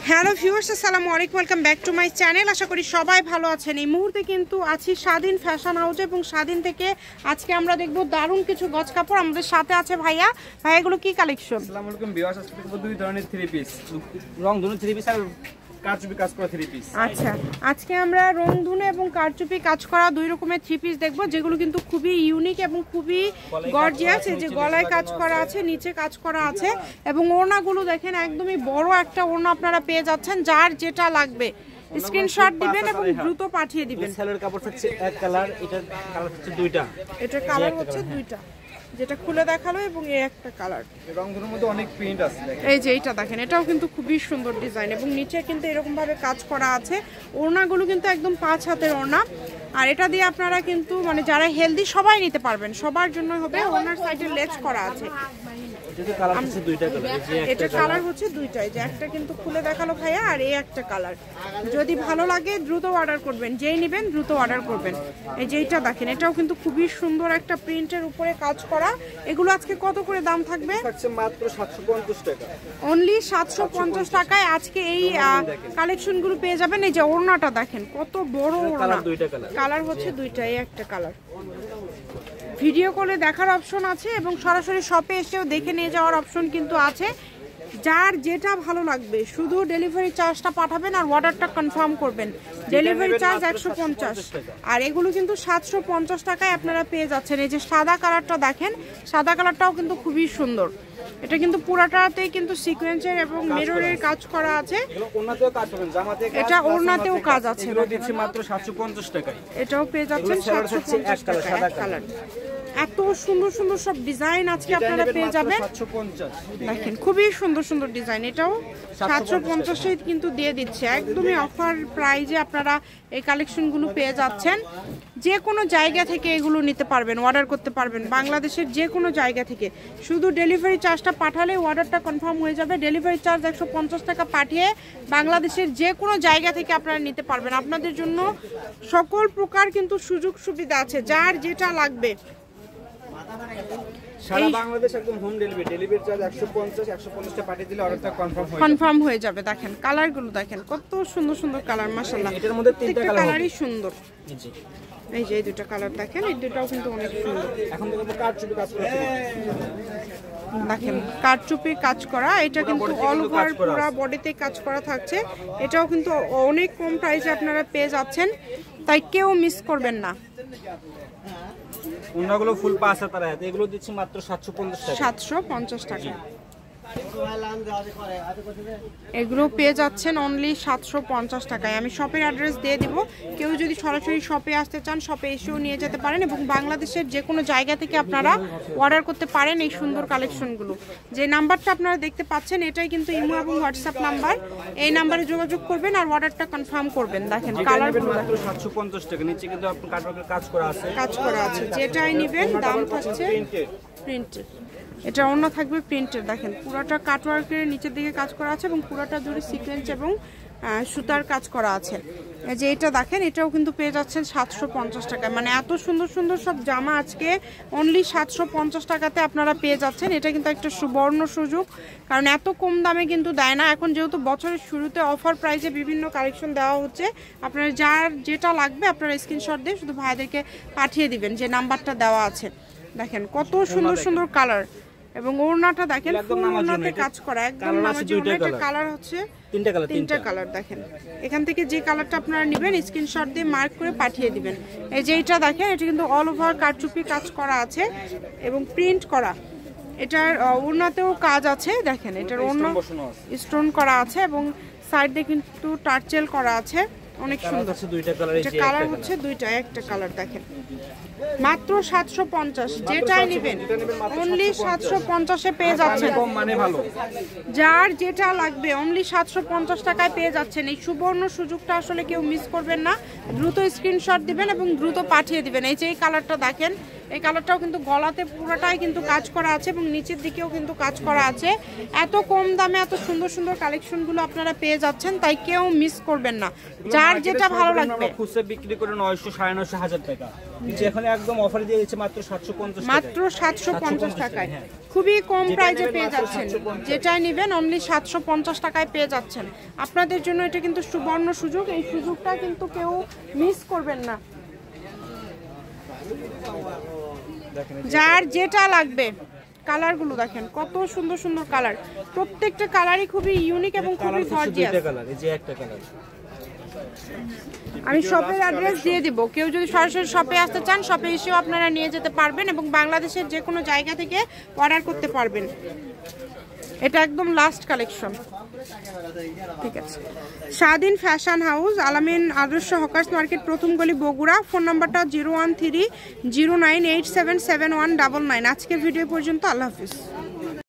Hello viewers, আসসালামু আলাইকুম, welcome back to my channel. আশা করি সবাই ভালো আছেন। এই মুহূর্তে কিন্তু আছি স্বাধীন ফ্যাশন হাউসে এবং স্বাধীন থেকে আজকে আমরা দেখব দারুণ কিছু গজ কাপড়। আমাদের সাথে আছে ভাইয়া। ভাইয়া এগুলো কি কালেকশন? আসসালামু আলাইকুম ভিউয়ার্স, আজকে দেখব দুই ধরনের থ্রি পিস, রংধনু থ্রি পিস আর কারচুপি কাজ করা থ্রি পিস। আচ্ছা, আজকে আমরা রংধনু এবং কারচুপি কাজ করা দুই রকমের থ্রি পিস দেখব, যেগুলো কিন্তু খুবই ইউনিক এবং খুবই গর্জিয়াস। এই যে গলায় কাজ করা আছে, নিচে কাজ করা আছে এবং ওড়নাগুলো দেখেন একদমই বড় একটা ওড়না আপনারা পেয়ে যাচ্ছেন। যার যেটা লাগবে স্ক্রিনশট দিবেন এবং দ্রুত পাঠিয়ে দিবেন। সেলের কাপড় হচ্ছে এক কালার, এটার কালার হচ্ছে দুইটা, এটার কালার হচ্ছে দুইটা, যেটা খুলে দেখালো এবং এই একটা কালার। রংধনুর মধ্যে অনেক প্রিন্ট আছে দেখেন। এই যে এইটা দেখেন, এটাও কিন্তু খুবই সুন্দর ডিজাইন এবং নিচে কিন্তু এরকম ভাবে কাজ করা আছে। ওড়নাগুলো কিন্তু একদম 5 হাতের ওড়না। আর এটা দিয়ে আপনারা কিন্তু মানে যারা হেলদি সবাই নিতে পারবেন, সবার জন্য হবে। ওড়নার সাইডে লেস করা আছে। এটার কালার হচ্ছে দুইটা কালার, এই যে এটা কালার হচ্ছে দুইটাই, যে একটা কিন্তু খুলে দেখালো ভাইয়া আর এই একটা কালার। যদি ভালো লাগে দ্রুত অর্ডার করবেন, যেই নেবেন দ্রুত অর্ডার করবেন। এই যে এইটা দেখেন, এটাও কিন্তু খুবই সুন্দর একটা প্রিন্টের উপরে কাজ করা। এগুলো আজকে কত করে দাম থাকবে? মাত্র 750 টাকা, অনলি 750 টাকায় আজকে এই কালেকশনগুলো পেয়ে যাবেন। এই যে ওড়নাটা দেখেন কত বড় ওড়না, কালার হচ্ছে দুইটাই, একটা কালার। ভিডিও কলে দেখার অপশন আছে এবং সরাসরি শপে এসেও দেখে নিয়ে যাওয়ার অপশন কিন্তু আছে। যার যেটা ভালো লাগবে শুধু ডেলিভারি চার্জটা পাঠাবেন আর অর্ডারটা কনফার্ম করবেন। ডেলিভারি চার্জ 150 আর এগুলো কিন্তু 750 টাকায় আপনারা পেয়ে যাচ্ছেন। এই যে সাদা কালারটা দেখেন, সাদা কালারটাও কিন্তু খুবই সুন্দর। এটা কিন্তু পুরাটাতেই কিন্তু সিকোয়েন্সের এবং মিররের কাজ করা আছে। এটা ওড়নাতেও কাজ আছে। দিচ্ছি মাত্র 750 টাকায়। এটাও পেয়ে যাচ্ছেন 750 টাকায়, এক কালার। এত সুন্দর সুন্দর সব ডিজাইন আজকে আপনারা পেয়ে যাবেন। দেখেন খুবই সুন্দর সুন্দর ডিজাইন, এটাও 750 কিন্তু দিয়ে দিচ্ছে একদমই অফার প্রাইজে। আপনারা এই কালেকশনগুলো পেয়ে যাচ্ছেন। যে কোনো জায়গা থেকে এগুলো নিতে পারবেন, অর্ডার করতে পারবেন বাংলাদেশের যে কোনো জায়গা থেকে। শুধু ডেলিভারি চার্জটা পাঠালে অর্ডারটা কনফার্ম হয়ে যাবে। ডেলিভারি চার্জ 150 টাকা পাঠিয়ে বাংলাদেশের যে কোনো জায়গা থেকে আপনারা নিতে পারবেন। আপনাদের জন্য সকল প্রকার কিন্তু সুযোগ সুবিধা আছে, যার যেটা লাগবে। সারা বাংলাদেশ একদম হোম ডেলিভারি, ডেলিভারি চার্জ 150 টাকা পাঠিয়ে দিলে অর্ডারটা কনফার্ম হয়ে যাবে। দেখেন কালারগুলো দেখেন কত সুন্দর সুন্দর কালার, মাশাআল্লাহ। এটার মধ্যে তিনটা কালারই সুন্দর। এই যে এই দুটো কালার দেখেন, এই দুটোও কিন্তু অনেক সুন্দর। এখন দেখো কারচুপি কাজ করা, দেখেন কারচুপি কাজ করা। এটা কিন্তু অল ওভার পুরো বডিতে কাজ করা থাকছে। এটাও কিন্তু অনেক কম প্রাইসে আপনারা পেয়ে যাচ্ছেন, তাই কেউ মিস করবেন না। ওনাগুলো ফুল 5 হাতার, এগুলো দিচ্ছি মাত্র 750 টাকা। 750 টাকা এগুলো পেয়ে যাচ্ছেন অনলি 750 টাকায়। আমি শপের অ্যাড্রেস দিয়ে দিব, কেউ যদি সরাসরি শপে আসতে চান শপে এসেও নিয়ে যেতে পারেন এবং বাংলাদেশের যে কোনো জায়গা থেকে আপনারা অর্ডার করতে পারেন এই সুন্দর কালেকশনগুলো। যে নাম্বারটা আপনারা দেখতে পাচ্ছেন এটাই কিন্তু ইমো এবং হোয়াটসঅ্যাপ নাম্বার। এই নাম্বারে যোগাযোগ করবেন আর অর্ডারটা কনফার্ম করবেন। দেখেন কালারগুলো মাত্র 750 টাকা, নিচে কিন্তু আপনার কাটওয়ার্কের কাজ করা আছে। যেটাই নেবেন দাম থাকছে প্রিন্টেড। এটা অন্য থাকবে প্রিন্টের। দেখেন পুরোটা কাটওয়ার্কের নিচের দিকে কাজ করা আছে এবং পুরোটা জুড়ে সিকোয়েন্স এবং সুতার কাজ করা আছে। যে এটা দেখেন, এটাও কিন্তু পেয়ে যাচ্ছেন 750 টাকায়। মানে এত সুন্দর সুন্দর সব জামা আজকে অনলি 750 টাকাতে আপনারা পেয়ে যাচ্ছেন। এটা কিন্তু একটা সুবর্ণ সুযোগ, কারণ এত কম দামে কিন্তু দেয় না। এখন যেহেতু বছরের শুরুতে অফার প্রাইসে বিভিন্ন কালেকশন দেওয়া হচ্ছে, আপনারা যার যেটা লাগবে আপনারা স্ক্রিনশট দিয়ে শুধু ভাইদেরকে পাঠিয়ে দিবেন যে নাম্বারটা দেওয়া আছে। দেখেন কত সুন্দর সুন্দর কালার এবং ওড়নাটা দেখেন ওড়নাতে কাজ করা একদম নামাজি ওড়না। এটা কালার হচ্ছে তিনটা কালার। দেখেন এখান থেকে যে কালারটা আপনারা নেবেন স্ক্রিনশট দিয়ে মার্ক করে পাঠিয়ে দিবেন। এই যে এটা দেখেন, এটা কিন্তু অল ওভার কারচুপি কাজ করা আছে এবং প্রিন্ট করা। এটার ওড়নাতেও কাজ আছে। দেখেন এটার ওড়না স্টোন করা আছে এবং সাইড দিয়ে কিন্তু টার্চেল করা আছে, অনেক সুন্দর। এটা কালার হচ্ছে দুইটা, একটা কালার। দেখেন মাত্র 750, যেটাই নেবেন অনলি 750 এ পেয়ে যাচ্ছেন। যার যেটা লাগবে অনলি 750 টাকায় পেয়ে যাচ্ছেন। এই সুবর্ণ সুযোগটা আসলে কেউ মিস করবেন না। দ্রুত স্ক্রিনশট দিবেন এবং দ্রুত পাঠিয়ে দিবেন। এই যে এই কালারটা দেখেন, এই কালারটাও কিন্তু গলাতে পুরোটাই কিন্তু কাজ করা আছে এবং নিচের দিকেও কিন্তু কাজ করা আছে। এত কম দামে এত সুন্দর সুন্দর কালেকশনগুলো আপনারা পেয়ে যাচ্ছেন, তাই কেউ মিস করবেন না। যার যেটা ভালো লাগবে। খুচরা বিক্রি করে 900 950 হাজার টাকা, কিন্তু এখন একদম অফারে দিয়ে দিচ্ছে মাত্র 750 টাকা, মাত্র 750 টাকায় খুবই কম প্রাইসে পেয়ে যাচ্ছেন। যেটাই নেবেন অনলি 750 টাকায় পেয়ে যাচ্ছেন। আপনাদের জন্য এটা কিন্তু সুবর্ণ সুযোগ, এই সুযোগটা কিন্তু কেউ মিস করবেন না। যার যেটা লাগবে, কালারগুলো দেখেন কত সুন্দর সুন্দর কালার, প্রত্যেকটা কালারই খুবই ইউনিক এবং খুবই গর্জিয়াস। আমি শপের অ্যাড্রেস দিয়ে দিব, কেউ যদি সরাসরি শপে আসতে চান শপে এসেও আপনারা নিয়ে যেতে পারবেন এবং বাংলাদেশের যে কোনো জায়গা থেকে অর্ডার করতে পারবেন। এটা একদম লাস্ট কালেকশন। ঠিক আছে, স্বাধীন ফ্যাশন হাউস, আলামিন আদর্শ হকার্স মার্কেট, প্রথম গলি, বগুড়া। ফোন নাম্বারটা 01309877199। আজকের ভিডিও পর্যন্ত, আল্লাহ হাফিজ।